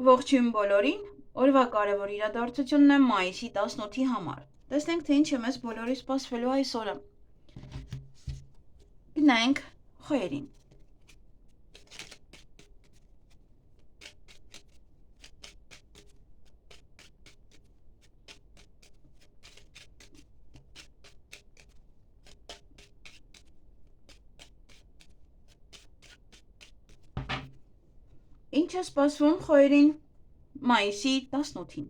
Ողջույն բոլորին, օրվա կարևոր իրադարձությունն է մայիսի 18-ի համար։ Տեսնենք, թե ինչ է մեզ բոլորի սպասվելու այս օրը։ Գնանք խոյերին։ Ինչ է սպասվում խոյերին մայիսի 18-ին։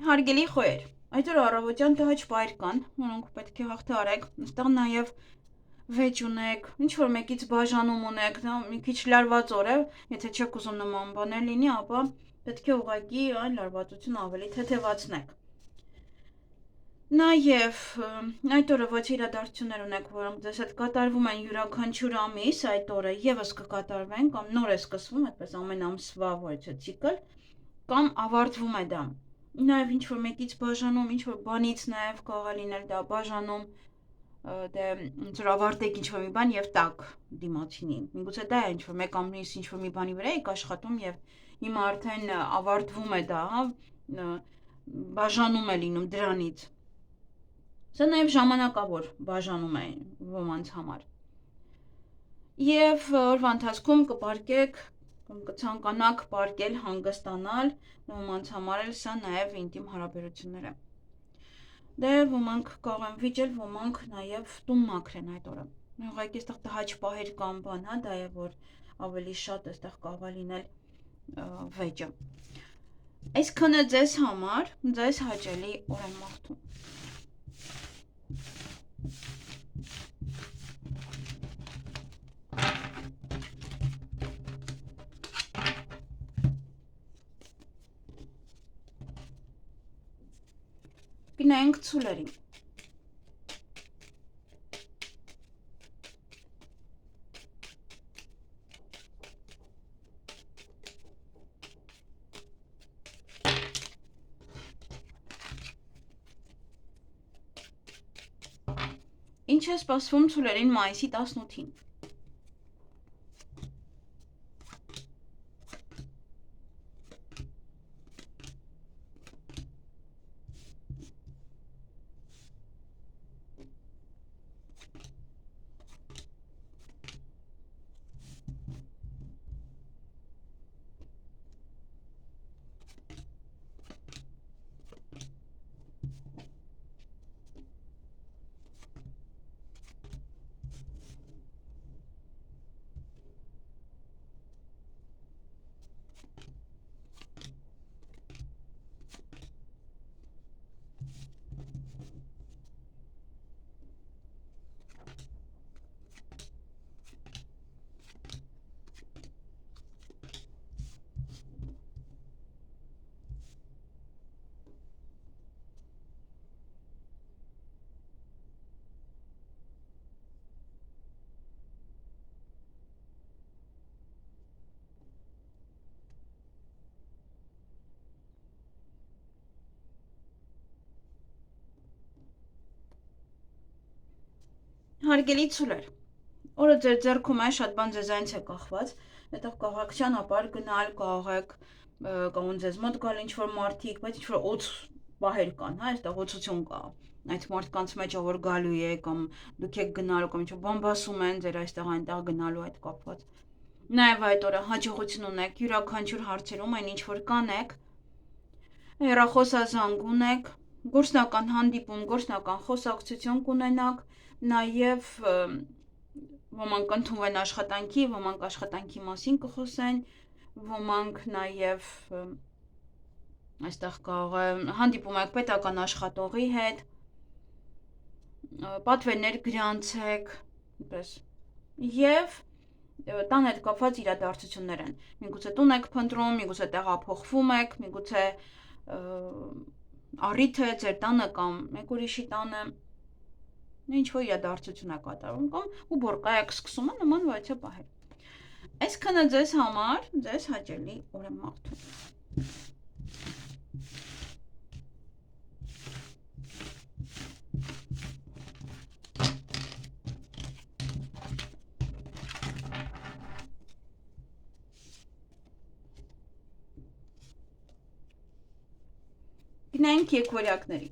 Հարգելի խոյեր, այդ օր առավոտյան տհաճ պահեր կան, որոնք պետք է հաղթահարեք, այստեղ նաև վեճ ունեք, ինչ-որ մեկից բաժանում ունեք, դա մի քիչ լարված օր է, եթե չեք ուզում նման բաներ լինի, ապա պետք է ուղղակի այն լարվածությունը ավելի թեթևացնեք։ Նաև այդ օրը ոչ իրադարձություններ ունեք, որոնք ձեզ հետ կատարվում են յուրաքանչյուր ամիս, այդ օրը եւս կկատարվեն կամ նոր է սկսվում, այդպես ամեն ամսվա ոչ ցիկլ, կամ ավարտվում է դա։ Նաև ինչ-որ մեկից բաժանում, ինչ-որ բանից նաև կարող է լինել դա բաժանում, դե ոնց որ ավարտեք ինչ-որ մի բան եւ տակ դիմացինին։ Միգուցե դա է ինչ-որ մեկ ամիս ինչ-որ մի բանի վրա եք աշխատում եւ հիմա արդեն ավարտվում է դա, բաժանում է լինում դրանից։ Սա նաև ժամանակավոր բաժանում է ոմանց համար։ Եվ օրվա ընթացքում կպարկեք կամ կցանկանաք պարկել հանգստանալ, ոմանց համար էլ սա նաև ինտիմ հարաբերություններ է։ Դե ոմանք կարող են վիճել, ոմանք նաև տուն մաքրեն այդ օրը։ Ուղղակի այստեղ տհաճ պահեր կամ բան, հա, դա է որ ավելի շատ այստեղ կարող է լինել վեճը։ Այսքանը ձեզ համար, ձեզ հաճելի օր եմ մաղթում։ Գնանք ցուլերին։ Ինչ է սպասվում ցուլերին մայիսի 18-ին։ Հարգելի ցուլեր, օրը ձեր ձեռքում է, շատ բան ձեզանից է կախված, այդտեղ կարող եք ճանապարհ գնալ, կարող եք կարող ձեզ մոտ գալ ինչ-որ մարդիկ, բայց ինչ-որ օց պահեր կան, հա, այստեղ օցություն կա։ Այդ մարդկանց մեջ ով որ գալու է կամ դուք եք գնալու կամ ինչ-որ բան բասում են ձեր այստեղ այնտեղ գնալու այդ կապված։ Նաև այդ օրը հաջողություն ունեք յուրաքանչյուր հարցերում, այն ինչ որ կանեք, հեռախոսազանգ ունեք, գործնական հանդիպում, գործնական խոսակցություն կունենաք, նաև ոմանք ընդունվեն աշխատանքի, ոմանք աշխատանքի մասին կխոսեն, ոմանք նաև այստեղ կարող է հանդիպում եք պետական աշխատողի հետ, պատվերներ գրանցեք, եւ տան հետ կապված իրադարձություններ են։ Միգուցե տուն եք փնտրում, միգուցե տեղափոխվում եք, միգուցե առիթ է ձեր տանը կամ մեկ ուրիշի տանը ինչ որ իրադարձություն է կատարվում կամ ու բորկա եք սկսում նման վայցը պահել։ Այսքանը ձեզ համար, ձեզ հաճելի օր եմ մաղթում։ Գնանք եկվորյակների։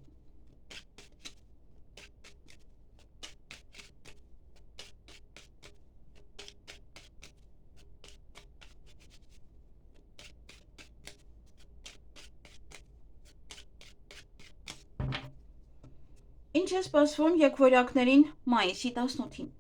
Ինչ է սպասվում եկվորյակներին մայիսի 18-ին։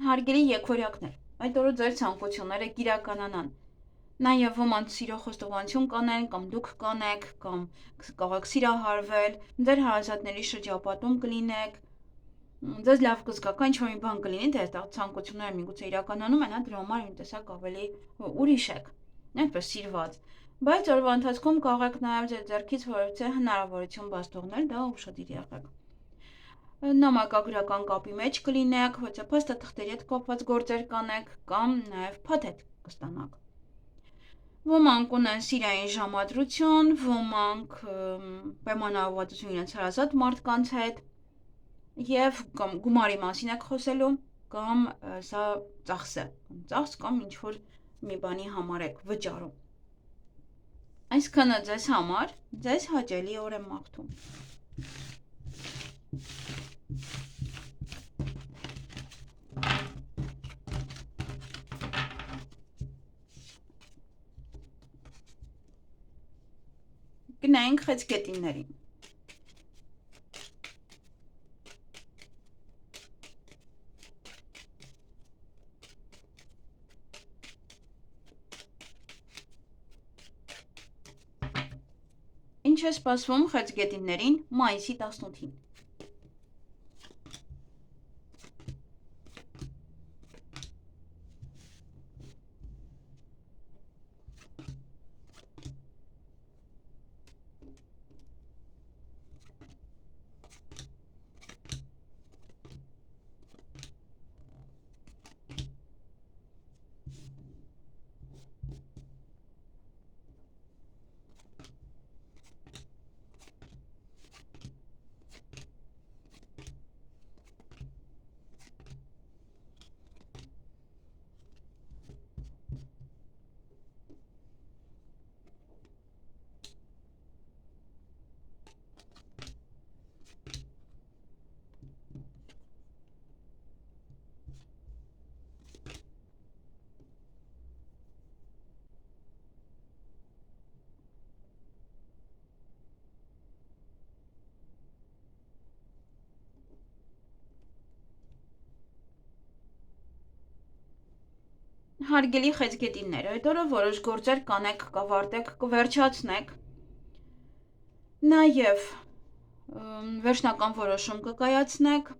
Հարգելի եկվորյակներ, այդ օրը ձեր ցանկությունները կիրականանան։ Նաև ոմանց սիրո խոստովանություն կանեն, կամ դուք կանեք, կամ կարող սիրահարվել, ձեր հարազատների շրջապատում կլինեք, ձեզ լավ կզգաք, ինչ որ մի բան կլինի, թե այդ ցանկությունները միգուցե իրականանում են, դրա համար մի տեսակ ավելի ուրիշ եք, այնպես սիրված։ Բայց օրվա ընթացքում կարող եք նաև ձեր ձեռքից որևէ հնարավորություն բաց թողնել, դա ուշադիր եղեք։ Նամակագրական կապի մեջ կլինեք, ոչ թե փաստաթղթերի հետ կապված գործեր կանեք կամ նաև փաթեթ կստանաք։ Ոմանք ունեն սիրային ժամադրություն, ոմանք պայմանավորվածություն իրենց հարազատ մարդկանց հետ եւ կամ գումարի մասին եք խոսելու կամ սա ծախս կամ ինչ որ մի բանի համար եք վճարում։ Այսքանը ձեզ համար, ձեզ հաճելի օր եմ մաղթում։ Գնանք խեցգետիններին։ Ինչ է սպասվում խեցգետիններին մայիսի 18-ին։ Հարգելի խեցգետիններ, այդ օրը որոշ գործեր կանեք, կավարտեք, կվերջացնեք, նաև վերջնական որոշում կկայացնեք,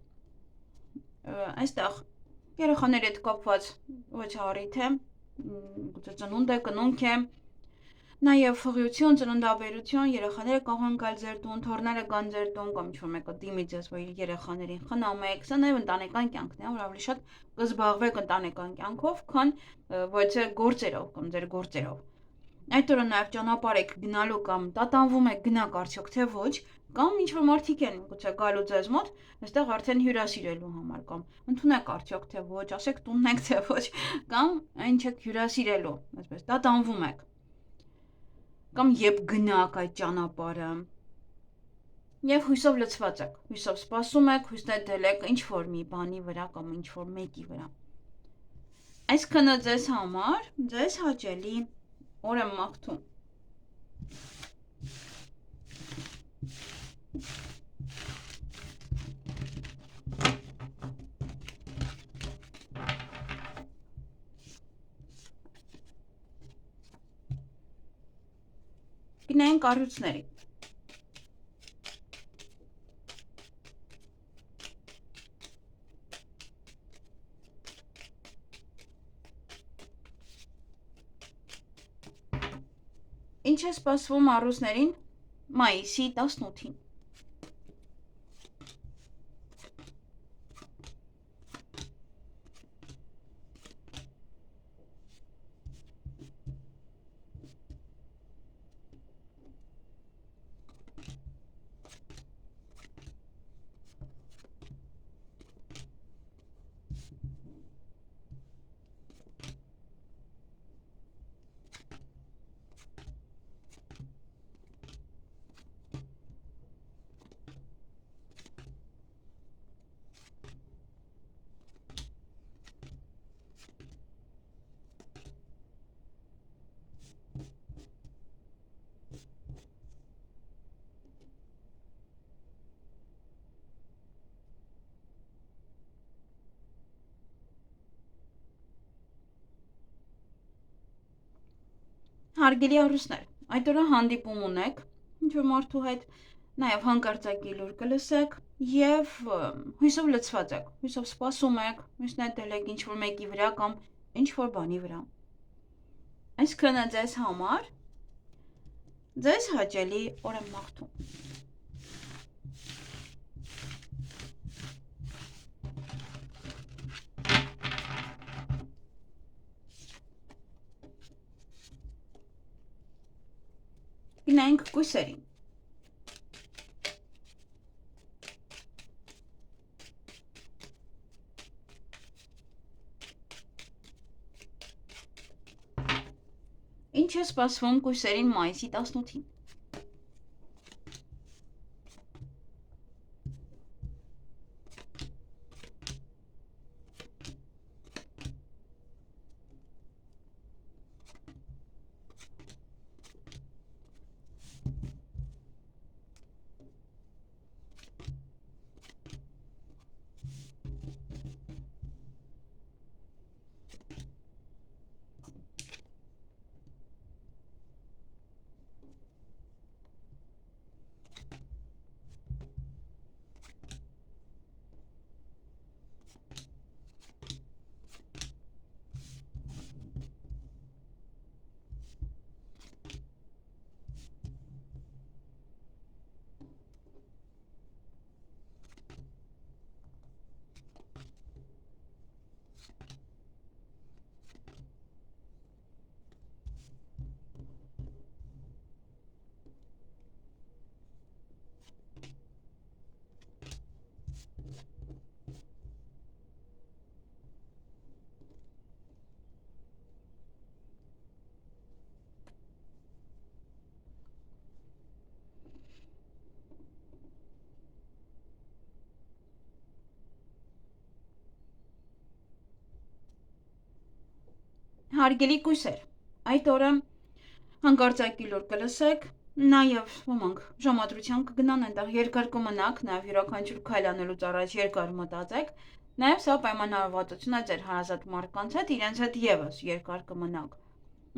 այստեղ երեխաների հետ կապված ոչ առիթ է, ծնունդ է, կնունք է, նաև հղիություն, ծննդաբերություն, երեխաները կարող են գալ ձեր տուն, թոռները կան ձեր տուն, կամ ինչ-որ մեկը դիմի ձեզ, որ երեխաներին խնամեք, սա նաև ընտանեկան կյանքն է, որ ավելի շատ կզբաղվեք ընտանեկան կյանքով, քան որ ձեր գործերով կամ ձեր գործերով։ Այդ օրը նաև ճանապարհ եք գնալու կամ տատանվում եք գնաք արդյոք թե ոչ, կամ ինչ-որ մարդիկ են գուցե գալու ձեզ մոտ, այստեղ արդեն հյուրասիրելու համար, կամ ընդունեք արդյոք թե ոչ, ասեք տունն եք թե ոչ, կամ այն չեք հյուրասիրելու, այսպես տատանվում եք կամ երբ գնաք այդ ճանապարհը եւ հույսով լցված եք, հույսով սպասում եք, հույսներ դրեք ինչ-որ մի բանի վրա կամ ինչ-որ մեկի վրա։ Այսքանը ձեզ համար, ձեզ հաճելի օր եմ մաղթում։ Գնային կառույցների։ Ինչ է սպասվում առուսներին մայիսի 18-ին։ Հարգելի առուսներ, այդ օրը հանդիպում ունեք ինչ-որ մարդու հետ, նաև հանկարծակի լուր կլսեք եւ հույսով լցված եք, հույսով սպասում եք, հույսներ դրեք ինչ-որ մեկի վրա կամ ինչ-որ բանի վրա։ Այսքանը ձեզ համար, ձեզ հաճելի օր եմ մաղթում։ Գնայինք կույսերին։ Ինչ է սպասվում կույսերին մայիսի 18-ին։ Հարգելի կույսեր, այդ օրը հանկարծակի լուր կլսեք, նաև ոմանք ժամադրության կգնան այնտեղ երկար կմնաք, նաև յուրաքանչյուր քայլ անելուց առաջ երկար մտածեք, Նաև սա պայմանավորվածություն է ձեր հարազատ մարդկանց հետ, իրենց հետ եւս երկար կմնաք։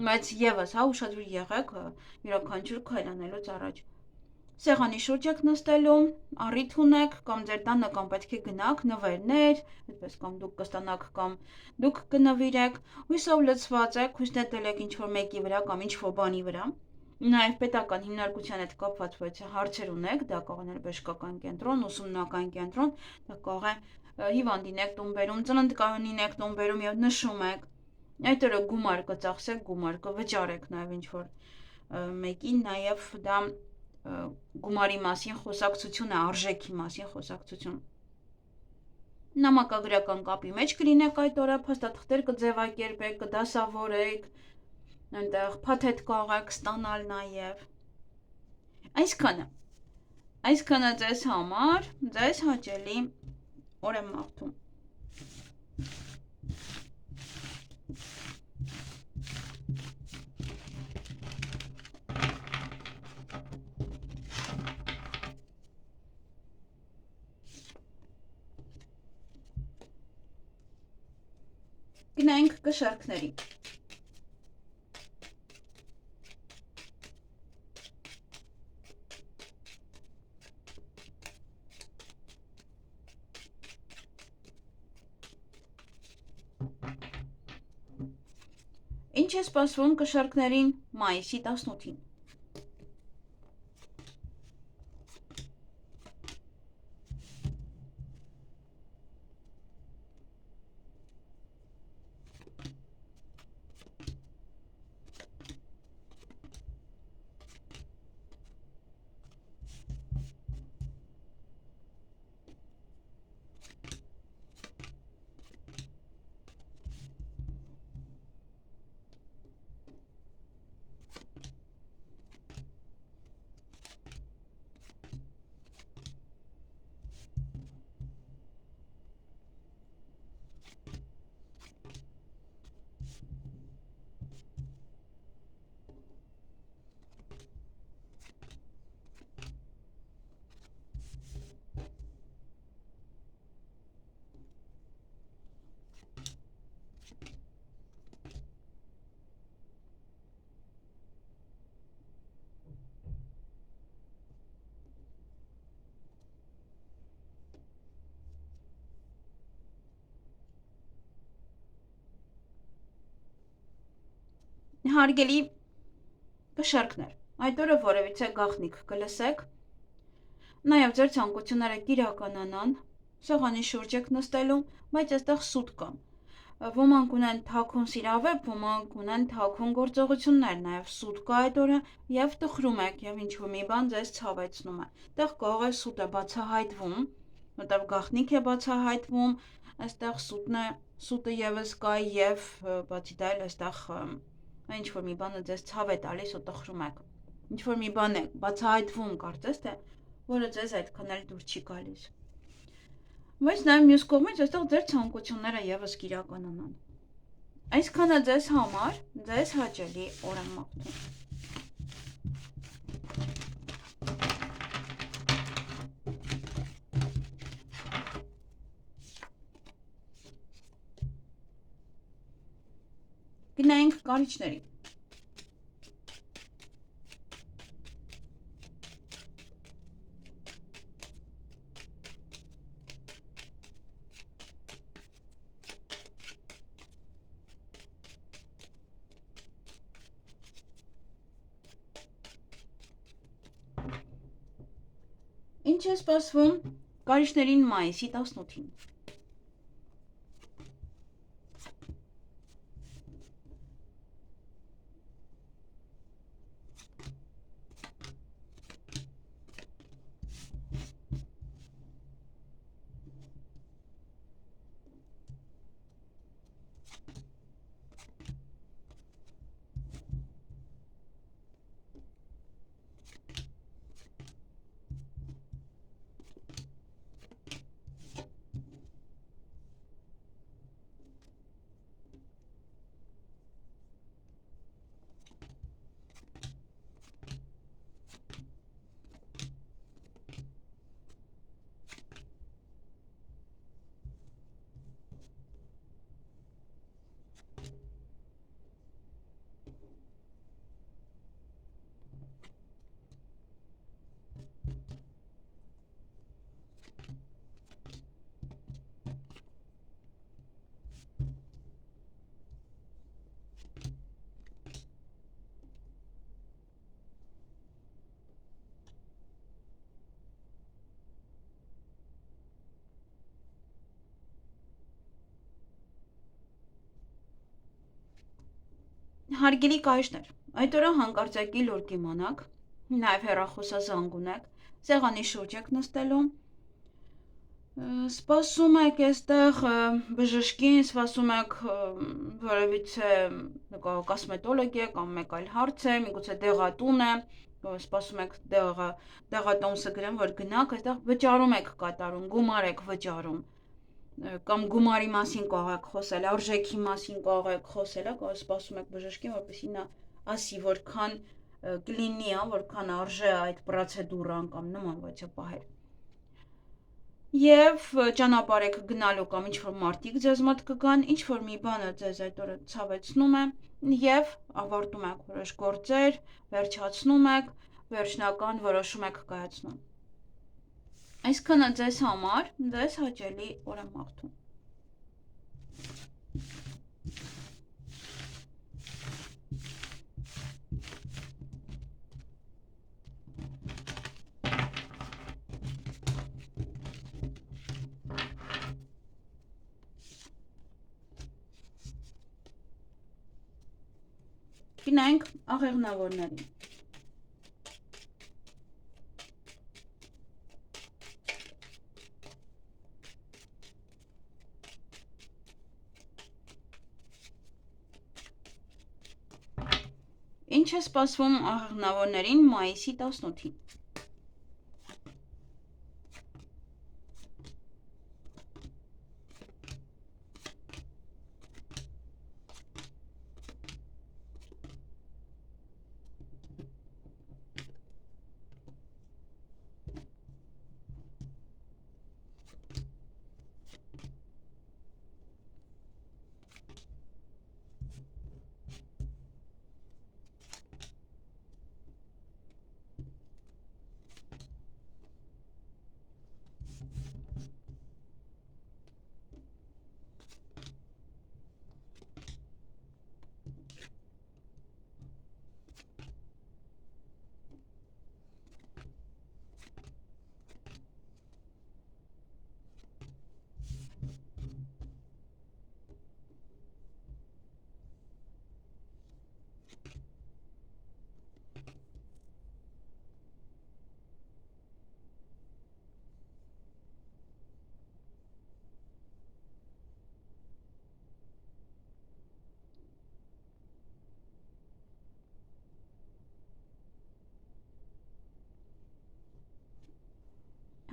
Բայց եւս հա ուշադրություն եղեք յուրաքանչյուր քայլ անելուց առաջ։ Սեղանի շուրջ եք նստելու, առիթ ունեք, կամ ձեր տանը կամ պետք է գնաք, նվերներ, այդպես կամ դուք կստանաք կամ դուք կնվիրեք, հույսով լցված եք, հույս նետել եք ինչ-որ մեկի վրա կամ ինչ-որ բանի վրա։ Նաև պետական հիմնարկության հետ կապված ոչ հարցեր ունեք, դա կարող է բժշկական կենտրոն, ուսումնական կենտրոն, դա կարող է հիվանդին եք տուն բերում, ծննդկայանին եք տուն բերում եւ նշում եք։ Այդ օրը գումար կծախսեք, գումար կվճարեք նաև ինչ-որ մեկին, նաև դա գումարի մասին խոսակցություն է, արժեքի մասին խոսակցություն։ Նամակագրական կապի մեջ կլինեք այդ օրը, փաստաթղթեր կձևակերպեք, կդասավորեք, այնտեղ փաթեթ կարող եք ստանալ նաև։ Այսքանը ձեզ համար, ձեզ հաճելի օր եմ մաղթում։ Գնանք կշարքների։ Ինչ է սպասվում կշարքներին մայիսի 18-ին։ Հարգելի կշարքներ, այդ օրը որևիցե գաղտնիք կլսեք, նաև ձեր ցանկությունները կիրականանան, սեղանի շուրջ եք նստելու, բայց այստեղ սուտ կա։ Ոմանք ունեն թաքուն սիրավեպ, ոմանք ունեն թաքուն գործողություններ, նաև սուտ կա այդ օրը եւ տխրում եք եւ ինչ-որ մի բան ձեզ ցավեցնում է։ Այդտեղ կարող է սուտը բացահայտվում, որտեղ գաղտնիք է բացահայտվում, այստեղ սուտը եւս կա եւ բացի դա էլ այստեղ ինչ որ մի բանը ձեզ ցավ է տալիս ու տխրում եք։ Ինչ որ մի բան է բացահայտվում, կարծես թե, որը ձեզ այդքան էլ դուր չի գալիս։ Բայց նաև մյուս կողմից այստեղ ձեր ցանկությունները եւս կիրականանան։ Այսքանը ձեզ համար, ձեզ հաճելի օր եմ մաղթում։ Գնանք կարիճների։ Ինչ է սպասվում կարիճներին մայիսի 18-ին։ Հարգելի կայշներ, այդ օրը հանկարծակի լուր կիմանաք, նաև հեռախոսազանգ ունեք, սեղանի շուրջ եք նստելու, սպասում եք այստեղ բժշկին, սպասում եք որևիցե կոսմետոլոգ է կամ մեկ այլ հարց է, միգուցե դեղատուն է, սպասում եք դեղատոմսը գրեմ, որ գնաք, այստեղ վճարում եք կատարում, գումար եք վճարում, կամ գումարի մասին կարող եք խոսել, արժեքի մասին կարող եք խոսել, սպասում եք բժշկին, որպեսզի նա ասի, որքան կլինի, որքան արժե այդ պրոցեդուրան կամ նման վաճապահեր։ Եվ ճանապարհ եք գնալու կամ ինչ-որ մարդիկ ձեզ մոտ կգան, ինչ-որ մի բանը ձեզ այդ օրը ցավեցնում է եւ ավարտում եք որոշ գործեր, վերջացնում եք, վերջնական որոշում եք կայացնում։ Այսքանը ձեզ համար ձեզ հաճելի օր եմ մաղթում։ Գնանք աղեղնավորներին։ Ինչ է սպասվում աղեղնավորներին մայիսի 18-ին։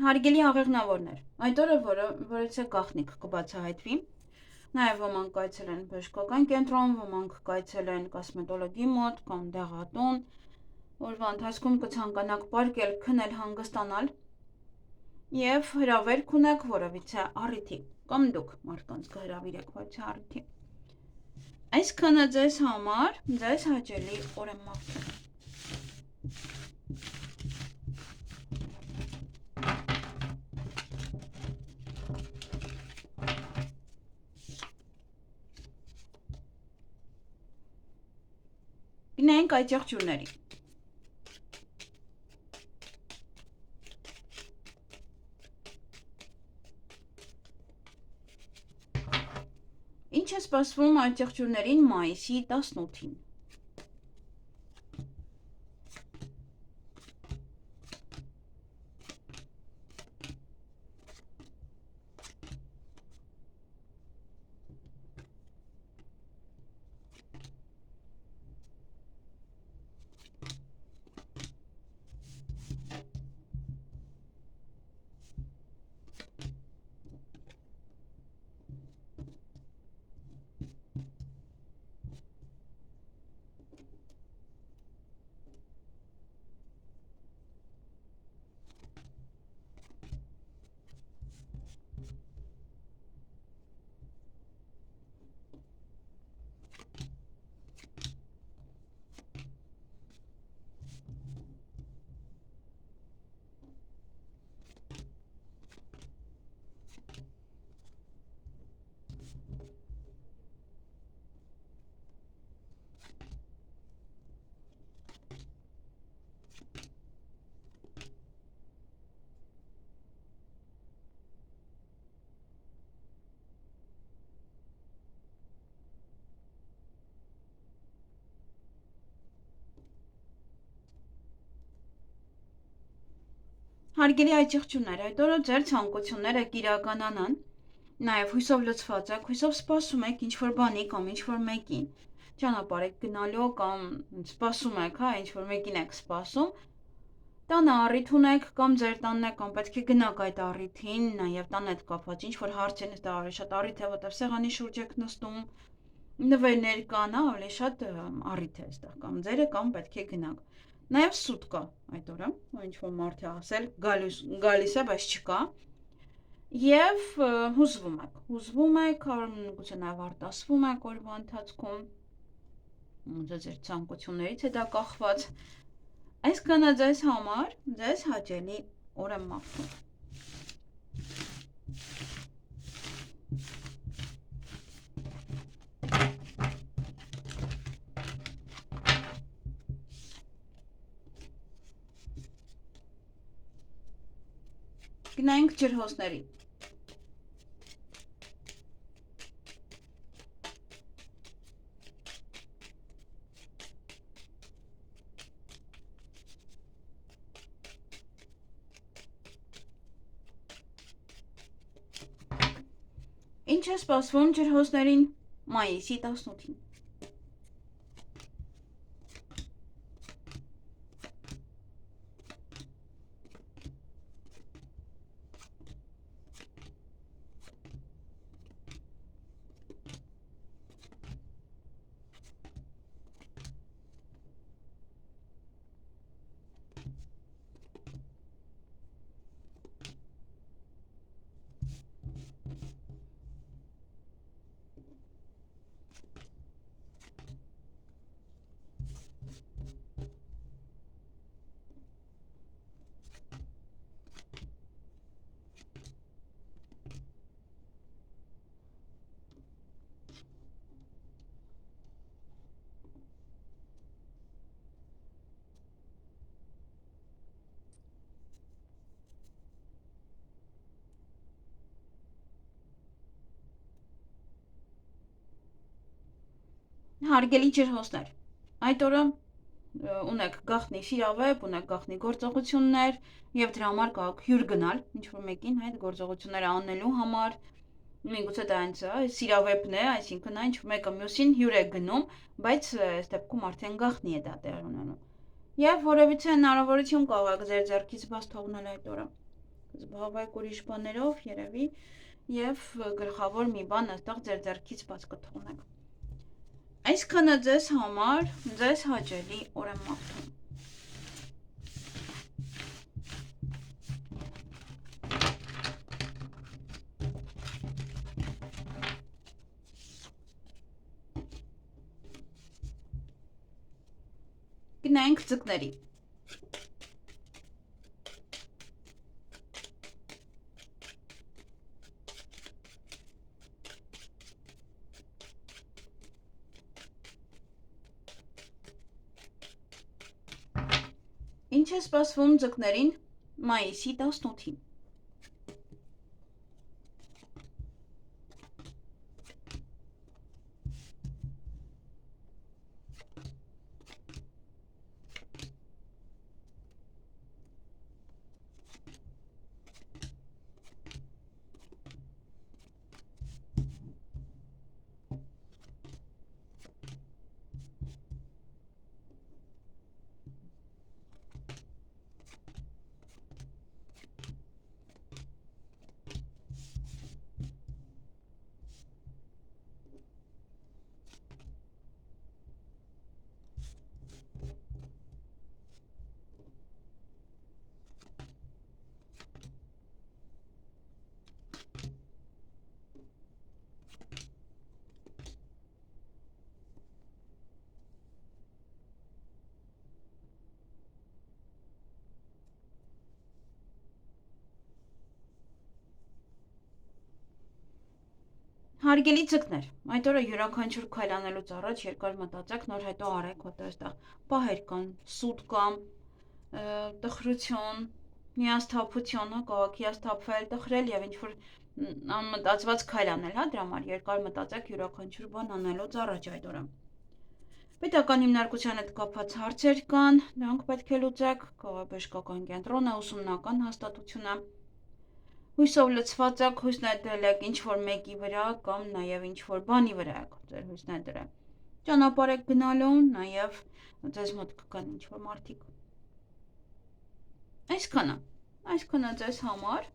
Հարգելի աղեղնավորներ, այդ օրը որից է գաղտնիք կբացահայտվի, նաև ոմանք կայցել են բժշկական կենտրոն, ոմանք կայցել են կոսմետոլոգի մոտ կամ դեղատուն, օրվա ընթացքում կցանկանաք պարկել, քնել, հանգստանալ եւ հրավերք ունեք որևիցե առիթի, կամ դուք մարդկանց կհրավիրեք որևիցե առիթի։ Այսքանը ձեզ համար ձեզ հաճելի օր եմ մաղթում։ Գնանք այծեղ ջուրների։ Ինչ է սպասվում այծեղ ջուրներին մայիսի 18-ին։ Հարգելի այցեղություններ, այդ օրը ձեր ցանկությունները կիրականանան, նաև հույսով լցված եք, հույսով սպասում եք ինչ-որ բանի կամ ինչ-որ մեկին, ճանապարհ եք գնալու կամ սպասում եք, հա, ինչ-որ մեկին եք սպասում, տանը առիթ ունեք կամ ձեր տանն է կամ պետք է գնաք այդ առիթին, նաև տան հետ կապված ինչ-որ հարց են, դա ավելի շատ առիթ է, որտեղ սեղանի շուրջ եք նստում, նվերներ կան, ավելի շատ առիթ է այստեղ կամ ձերը կամ պետք է գնաք։ Նաև սուտ կա այդ օրը, ինչ-որ մարդ է ասել, գալիս է, բայց չկա։ Եվ հուզվում եք, գուցե նաև արտասվում եք օրվա ընթացքում, ձեր ցանկություններից է դա կախված։ Այսքանը ձեզ համար, ձեզ հաճելի օր եմ մաղթում։ Գնայինք ջրհոսների։ Ինչ է սպասվում ջրհոսներին մայիսի 18-ին։ Հարգելի ջրհոսներ, այդ օրը ունեք գաղտնի սիրավեպ, ունեք գաղտնի գործողություններ եւ դրա համար կարող հյուր գնալ ինչ-որ մեկին այդ գործողությունները անելու համար։ Միգուցե դա հենց սիրավեպն է, այսինքն այն մեկը մյուսին հյուր է գնում, բայց այս դեպքում արդեն գաղտնի է դա տեղ ունենում։ Եվ որևիցե հնարավորություն կարող եք ձեր ձեռքից բաց թողնել այդ օրը։ Զբաղվեք ուրիշ բաներով, երևի, եւ գլխավոր մի բան այստեղ ձեր ձեռքից բաց կթողնեք։ Այսքանը ձեզ համար, ձեզ հաճելի օր եմ մաղթում։ Գնայինք ձկների։ Ինչ է սպասվում ձկներին մայիսի 18-ին։ Հարգելի ձկներ, այդ օրը յուրաքանչյուր քայլ անելուց առաջ երկար մտածեք, նոր հետո արեք, որտեղ այստեղ պահեր կան, սուտ կան, տխրություն, հիասթափություն, կարող հիասթափվել, տխրել եւ ինչ-որ անմտածված քայլ անել, հա, դրա համար երկար մտածեք յուրաքանչյուր բան անելուց առաջ այդ օրը։ Պետական հիմնարկության հետ կապված հարցեր կան, դրանք պետք է լուծեք, բժշկական կենտրոնը, ուսումնական հաստատությունը։ Հույսով լցված եք, հույսն է դրել եք ինչ-որ մեկի վրա կամ նաև ինչ-որ բանի վրա եք ձեր հույսն է դրել։ Ճանապարհ եք գնալու, նաև ձեզ մոտ կգան ինչ-որ մարդիկ։ Այսքանը ձեզ համար։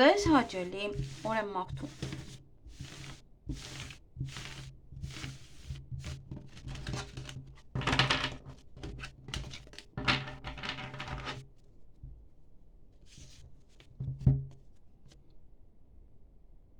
Ձեզ հաճելի օր եմ մաղթում։